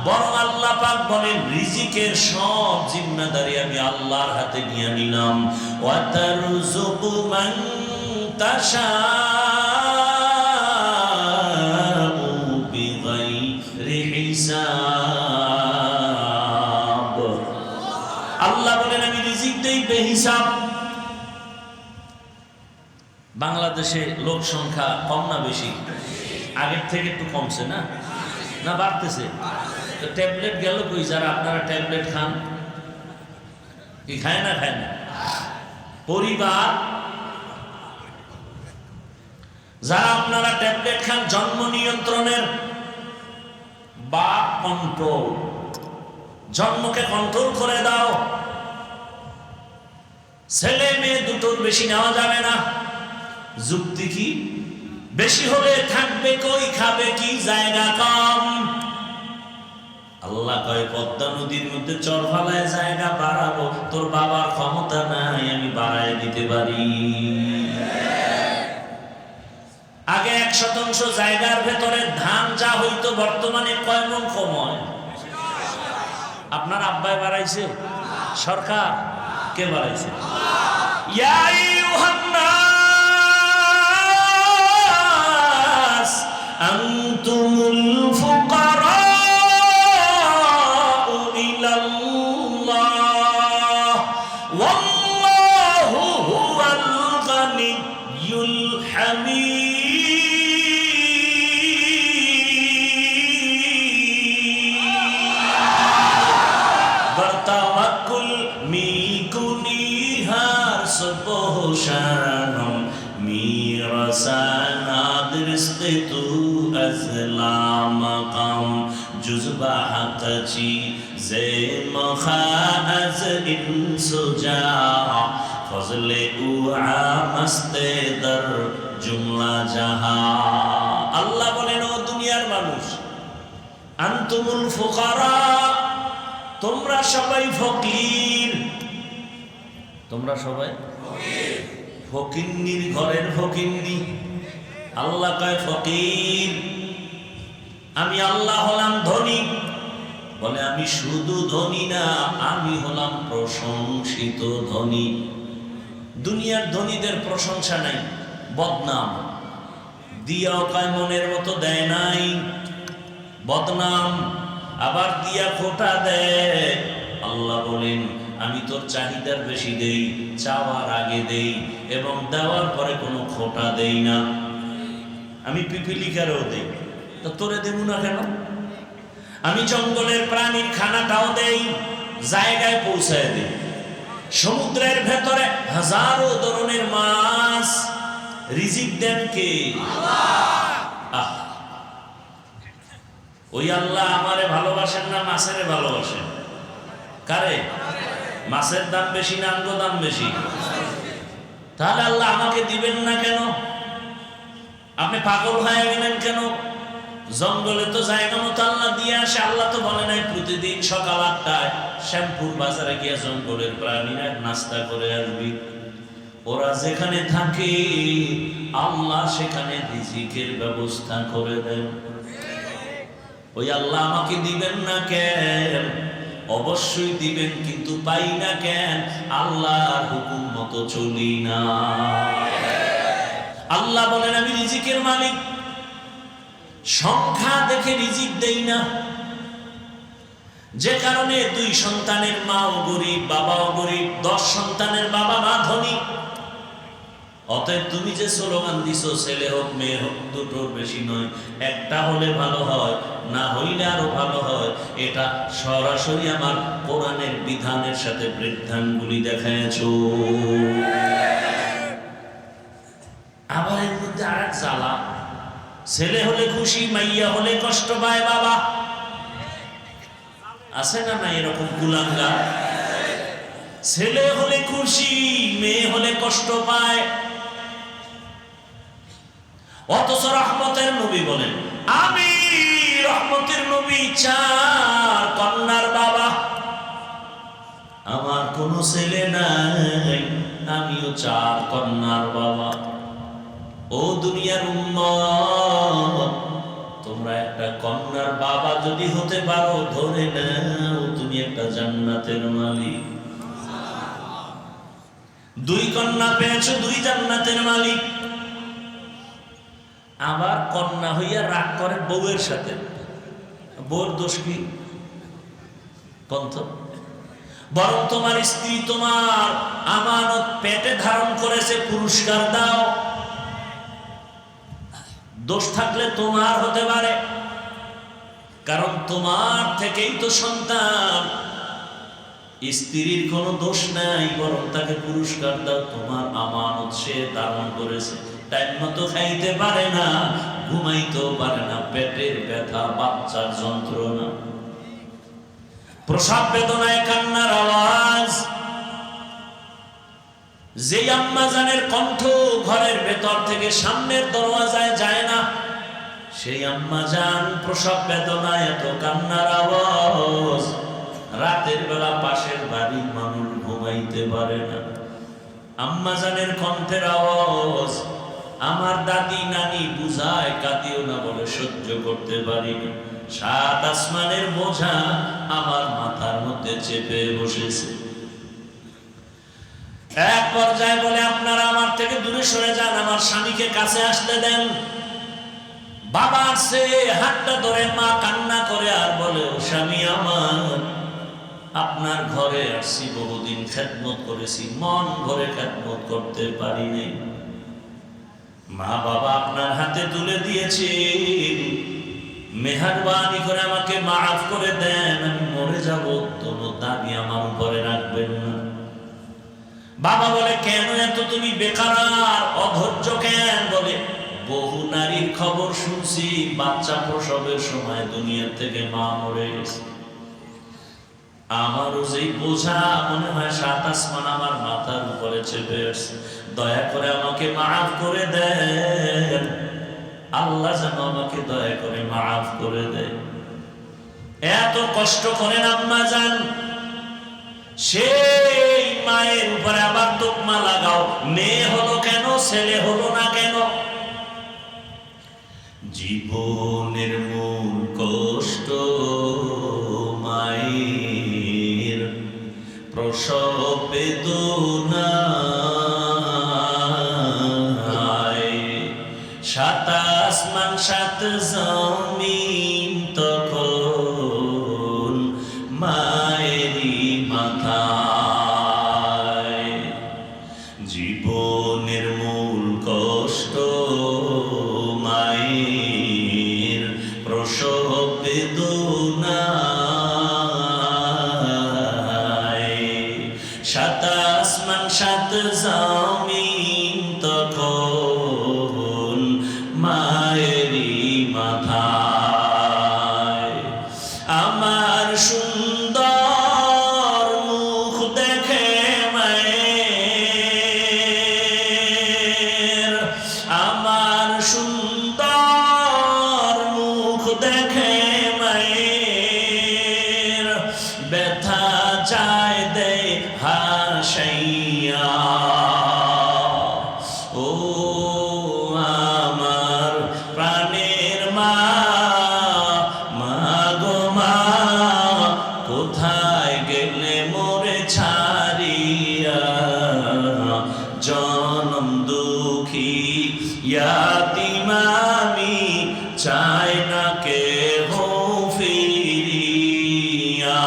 বরং আল্লাহ পাক বলেন রিজিকের সব জিম্মাদারি আমি আল্লাহর হাতে নিয়ে নিলাম। ওয়া তারযুকু মান তাশাউ বিগাইরি হিসাব। আল্লাহ বলেন আমি রিজিক দেই বেহিসাব। বাংলাদেশে লোক সংখ্যা কম না বেশি? আগের থেকে একটু কমছে না, না বাড়তেছে? তো ট্যাবলেট গেল কই? যারা আপনারা ট্যাবলেট খান, কি খায় না? খায় না? পরিবার যারা আপনারা ট্যাবলেট খান জন্ম নিয়ন্ত্রণের বা কন্ট্রোল, জন্মকে কন্ট্রোল করে দাও। ছেলে মেয়ে দুটোর বেশি নেওয়া যাবে না। যুক্তি কি? বেশি হলে থাকবে কই, খাবে কি, জায়গা কম। আল্লাহ কয় পদ্মা নদীর মধ্যে চর ফালায় জায়গা বাড়াবো, তোর বাবার ক্ষমতা নাই, আমি বাড়ায় দিতে পারি। আগে 1% জায়গার ভেতরে ধান যা হইতো বর্তমানে কয় মণ কম হয়? আপনার আব্বাই বাড়াইছে? সরকার? কে বাড়াইছে? ইয়া আইয়ুহান নাস আনতুমুল ফুকারাউ ইলাল্লাহ ওয়াল্লাহু হুয়াল গানিয়্যুল হামিদ। شانم میرساند رزق تو از لامقام جزبه حق چی زمخا از انسجا فضل او عامست در جمله جہا। আল্লাহ বলেন ও দুনিয়ার মানুষ, আনতুমুল ফুকারা, তোমরা সবাই ফকির। তোমরা সবাই ফকিন্নির ঘরের ফকিন্নি। আল্লাহ কয় ফকির, আমি আল্লাহ হলাম ধনী। বলে আমি শুধু ধনী না, আমি হলাম প্রশংসিত ধনী। দুনিয়ার ধনীদের প্রশংসা নাই, বদনাম। দিয়াও কয় মনের মতো দেয় নাই, বদনাম। আবার দিয়া খোটা দেয়। আল্লাহ বলেন আমি তোর চাহিদার বেশি দেই, চাওয়ার আগে দেই, এবং দেওয়ার পরে কোনো খোটা দেই না। আমি পিপিলিকারও দেই, তো তোরে দেব না কেন? আমি জঙ্গলের প্রাণীর খানাটাও দেই, জায়গায় পৌঁছায় দেই। সমুদ্রের ভেতরে হাজারো ধরনের মাছ, রিজিক দেন কে? আল্লাহ। ওই আল্লাহ আমারে ভালোবাসেন না মাছেরে ভালোবাসেন? কারে? মাছের দাম বেশি না আমগো দাম বেশি? তাহলে আল্লাহ আমাকে দিবেন না কেন? আপনি পাগল হয়ে গেলেন কেন? জঙ্গলে তো জায়গা মতো আল্লাহ দিয়ে আসে। আল্লাহ তো বলে নাই প্রতিদিন সকাল 8টায় শ্যামপুর বাজারে গিয়ে জঙ্গলের প্রাণীরা নাস্তা করে আসবি। ওরা যেখানে থাকে আল্লাহ সেখানে রিজিকের ব্যবস্থা করে দেন। ওই আল্লাহ আমাকে দিবেন না কেন? অবশ্যই দিবেন, কিন্তু পাই না কেন? আল্লাহর হুকুম মতো চলি না। আল্লাহ বলেন আমি রিজিকের মালিক। সংখ্যা দেখে রিজিক দেই না, যে কারণে 2 সন্তানের মাও গরিব, বাবাও গরিব, 10 সন্তানের বাবা মা ধনী। অতএব তুমি যে স্লোগান দিছো ছেলে হোক মেয়ে হোক দুটোর বেশি নয়, একটা হলে ভালো হয়, না হইলে আরো ভালো হয়, এটা সরাসরি আমার কোরআনের বিধানের সাথে বৃদ্ধাঙ্গুলি দেখাইছো। আবার এর মধ্যে আরেক জ্বালা, ছেলে হলে খুশি, মাইয়া হলে কষ্ট পায় বাবা। আছে না না এরকম কুলাঙ্গা? ছেলে হলে খুশি, মেয়ে হলে কষ্ট পায়। অথচ রহমতের নবী বলেন আমি রহমতের নবী 4 কন্যার বাবা। আমার কোনো ছেলে নাই, আমিও 4 কন্যার বাবা। ও দুনিয়ার উম্মত, তোমরা একটা কন্যার বাবা যদি হতে পারো, ধরে নাও তুমি একটা জান্নাতের মালিক। 2 কন্যা পেয়েছো, 2 জান্নাতের মালিক। আবার কন্যা হইয়া রাগ করে বউয়ের সাথে, বউর দোষ কি? পন্থ বরং তোমার স্ত্রী তোমার আমানত পেটে ধারণ করেছে, পুরস্কার দাও। দোষ থাকলে তোমার হতে পারে, কারণ তোমার থেকেই তো সন্তান। স্ত্রীর কোনো দোষ নাই, বরং তাকে পুরস্কার দাও। তোমার আমানত সে ধারণ করেছে, টাইম মতো খাইতে পারে না, ঘুমাইতেও পারে না, পেটের ব্যথা, বাচ্চার যন্ত্রণা, প্রসব বেদনায় কান্নার আওয়াজ। যে আম্মা জানের কণ্ঠ ঘরের ভেতর থেকে সামনের দরওয়াজায় যায় না, সেই আম্মা জান প্রসব বেদনায় এত কান্নার আওয়াজ, রাতের বেলা পাশের বাড়ির মানুষ ঘুমাইতে পারে না। আম্মা জানের কণ্ঠের আওয়াজ আমার দাদি নানি বুঝায়, কাঁদিও না বলে সহ্য করতে পারি না। 7 আসমানের বোঝা আমার মাথার মধ্যে চেপে বসেছে। এক পর্যায়ে বলে, আপনারা আমার থেকে দূরে সরে যান, আমার স্বামীকে কাছে আসতে দেন। বাবা আসছে, হাতটা ধরে মা কান্না করে আর বলে, ও স্বামী আমার, আপনার ঘরে আসছি, বহুদিন খেদমত করেছি, মন ভরে খেদমত করতে পারি নাই। মা বাবা আপনার হাতে তুলে দিয়েছি, মেহেরবানি করে আমাকে মাফ করে দেন, আমি মরে যাব, কোনো দাবি আমার উপরে রাখবেন না। বাবা বলে, কেন এত তুমি বেকার অধৈর্য কেন? বলে, বহু নারীর খবর শুনছি, বাচ্চা প্রসবের সময় দুনিয়া থেকে মা মরে গেছে। আমারও যেই বোঝা মনে হয় 7 আসমান আমার মাথার উপরে চেপে আসছে, দয়া করে আমাকে মাফ করে দেন। আল্লাহ যেন আমাকে দয়া করে মাফ করে দেয়। এত কষ্ট করেন আম্মা জান, সেই মায়ের উপরে আবার তোকমা লাগাও, মেয়ে হলো কেন, ছেলে হলো না কেন? জীবনের মূল কষ্ট মায়ের, প্রসব বেদনা, 7 আসমান 7 জমিন তখন মায়েরই মাথায়। জীবনের মূল কষ্ট মায়ের, প্রসব বেদনা, 7 আসমান 7 জমিন তখন মায়েরই মাথায়। আমার সুন্দর মুখ দেখে মায়ের, আমার সুন্দর মুখ দেখে মায়ের, ব্যথা যায় দে হাসাইয়া। ও আমার প্রাণের মা, মা গো মা, কোথায় গেলে মোরে ছাড়িয়া? জনম দুঃখী ইয়াতীম আমি, চাই না কেহ ফিরিয়া।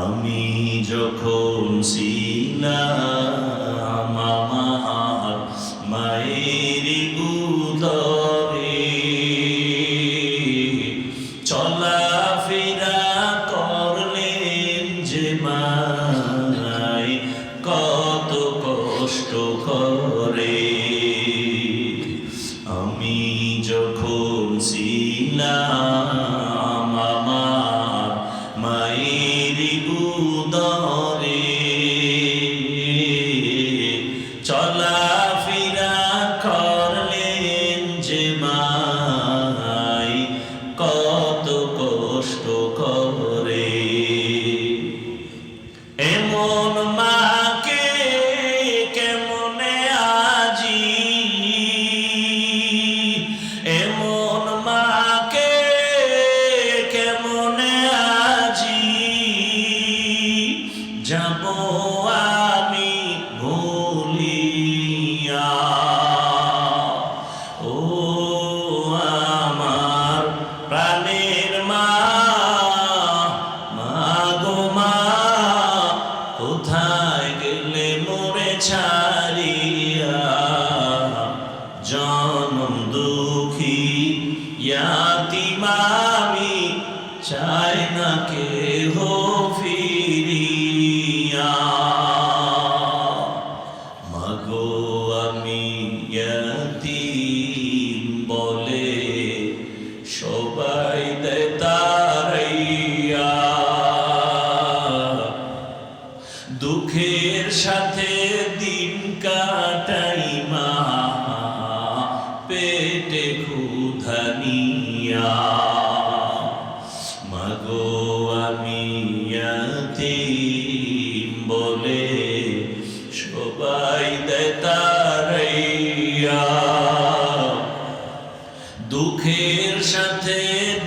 আমি যখন ছিলাম আমার মায়ের উদরে, চলাফেরা করলেন যে মায়, কত কষ্ট করে। আমি যখন ছিলাম আমার মায়ের উদরে, চলাফেরা করলেন যে মায়, কত কষ্ট করে। এমন মাকে কেমনে আজি, এমন প্রাণের মা, মা গো মা, কোথায় গেলে মোরে ছাড়িয়া, জনম দুঃখী ইয়াতীম আমি, চাই না কেহ ফিরিয়া। মাগো আমি ইয়াতীম বলে সবাই দেয় তাড়াইয়া, দুঃখের সাথে দিন কাটাই মা, পেটে ক্ষুধা নিয়া। মাগো আমি ইয়াতীম বলে সবাই দেয় তাড়াইয়া, দুঃখের সাথে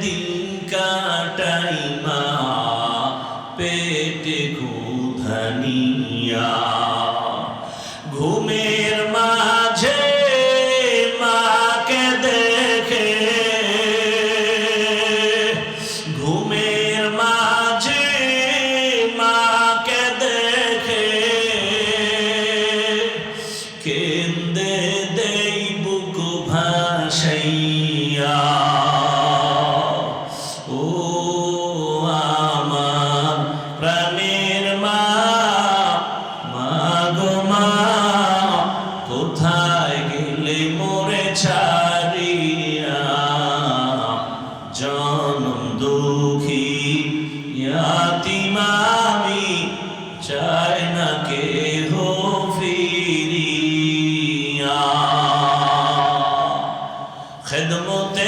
দিন কাটাই মা, পেটে ক্ষুধা নিয়া। ঘুমের মাঝে মাকে দেখে, ঘুমের মাঝে মাকে দেখে, কেন্দে দেই বুক ভাসাইয়া। ও আমার প্রাণের মা, মা গো মা, কোথায় গেলে মোরে ছাড়িয়া, জনম দুঃখী ইয়াতীম আমি, চাই না কেহ ফিরিয়া। খেদমতে